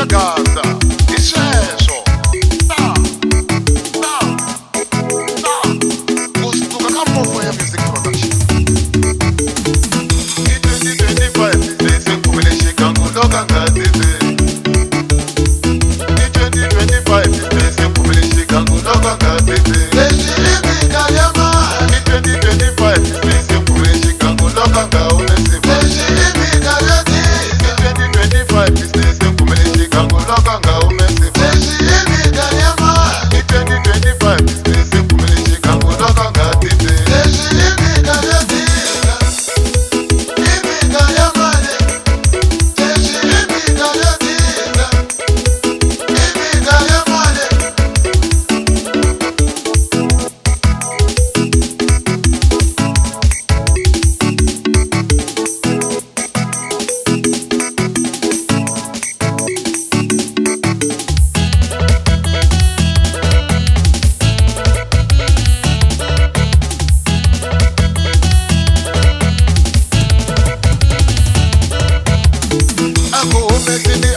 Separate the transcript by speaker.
Speaker 1: Xigaza, isweswo. Kusuka ka Mofo ya Music Production. I 2025 dizi kumele Xigaza kanga dizi. I 2025 dizi kumele Xigaza kanga dizi. Leshilika yama. I 2025 dizi kumele Xigaza kanga unesi. Leshilika yati. I 2025 dizi kumele Xigaza kanga umesi. Leshilika yama. I 2025 dizi kumele Xigaza kanga dizi. Leshilika yati. Imika yamale. Leshilika yati. Imika yamale. Aku umesini